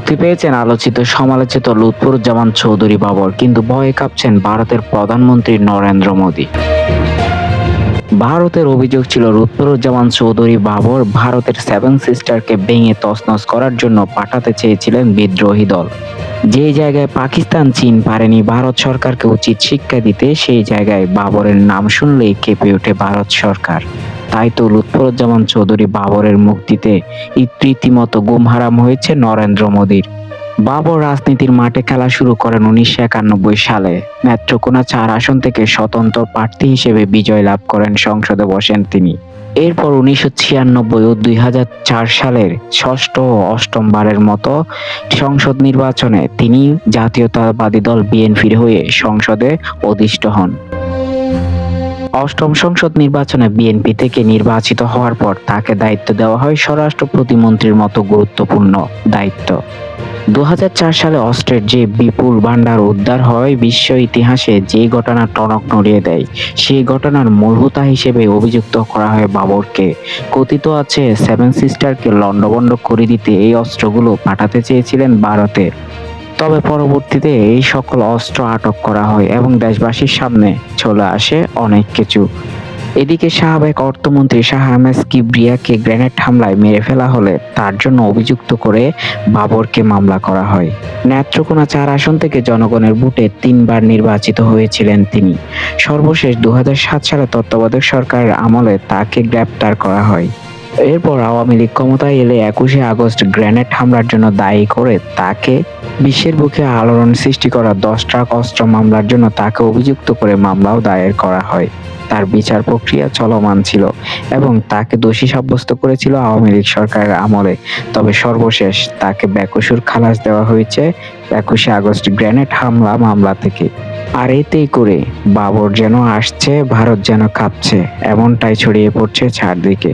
মুক্তি পেয়েছেন আলোচিত সমালোচিত লুৎফুজ্জামান চৌধুরী বাবর, কিন্তু ভয়ে কাঁপছেন ভারতের প্রধানমন্ত্রী নরেন্দ্র মোদী। ভারতের অভিযোগ ছিল লুৎফুজ্জামান চৌধুরী বাবর ভারতের সেভেন সিস্টারকে ভেঙে তছনছ করার জন্য পাঠাতে চেয়েছিলেন বিদ্রোহী দল। যে জায়গায় পাকিস্তান চীন পারেনি ভারত সরকারকে উচিত শিক্ষা দিতে, সেই জায়গায় বাবরের নাম শুনলেই কেঁপে ওঠে ভারত সরকার। তাই তো লুৎফুজ্জামান চৌধুরী বাবরের মুক্তিতে রীতিমতো ঘুম হারাম হয়েছে নরেন্দ্র মোদীর। বাবর রাজনীতির মাঠে খেলা শুরু করেন 1991 সালে। নেত্রকোনা 4 আসন থেকে স্বতন্ত্র প্রার্থী হিসেবে বিজয় লাভ করেন, সংসদে বসেন তিনি। এরপর 1996 ও 2004 সালের ষষ্ঠ ও অষ্টম বারের মতো সংসদ নির্বাচনে তিনি জাতীয়তাবাদী দল বিএনপির হয়ে সংসদে অধিষ্ঠ হন। অষ্টম সংসদ নির্বাচনে বিএনপি থেকে নির্বাচিত হওয়ার পর তাকে দায়িত্ব দেওয়া হয় স্বরাষ্ট্র প্রতিমন্ত্রীর মতো গুরুত্বপূর্ণ দায়িত্ব। 2004 সালে অস্ত্রের যে বিপুল ভান্ডার উদ্ধার হয়, বিশ্ব ইতিহাসে যে ঘটনা টনক নড়িয়ে দেয়, সেই ঘটনার মূল হোতা হিসেবে অভিযুক্ত করা হয় বাবরকে। কথিত আছে সেভেন সিস্টারকে লণ্ডভণ্ড করে দিতে এই অস্ত্রগুলো পাঠাতে চেয়েছিলেন ভারতে। তবে পরবর্তীতে এই সকল অস্ত্র আটক করা হয় এবং দেশবাসীর সামনে চলে আসে অনেক কিছু। এদিকে সাবেক অর্থমন্ত্রী শাহ আহমেদ কিবরিয়াকে গ্রেনেড হামলায় মেরে ফেলা হলে তার জন্য অভিযুক্ত করে বাবরকে মামলা করা হয়। নেত্রকোনা 4 আসন থেকে জনগণের ভোটে 3 বার নির্বাচিত হয়েছিলেন তিনি। সর্বশেষ 2007 সালে তত্ত্বাবধায়ক সরকারের আমলে তাকে গ্রেপ্তার করা হয়। এরপর আওয়ামী লীগ ক্ষমতায় এলে 21শে আগস্ট গ্রেনেড হামলার জন্য দায়ী করে তাকে, বিশ্বের বুকে আলোড়ন সৃষ্টি করা 10 ট্রাক অস্ত্র মামলার জন্য তাকে অভিযুক্ত করে মামলাও দায়ের করা হয়। তার বিচার প্রক্রিয়া চলমান ছিল এবং তাকে দোষী সাব্যস্ত করেছিল আওয়ামী লীগ সরকারের আমলে। তবে সর্বশেষ তাকে বেকসুর খালাস দেওয়া হয়েছে 21শে আগস্ট গ্রেনেড হামলা মামলা থেকে। আর এতেই করে বাবর যেন আসছে, ভারত যেন কাঁপছে, এমনটাই ছড়িয়ে পড়ছে চারদিকে।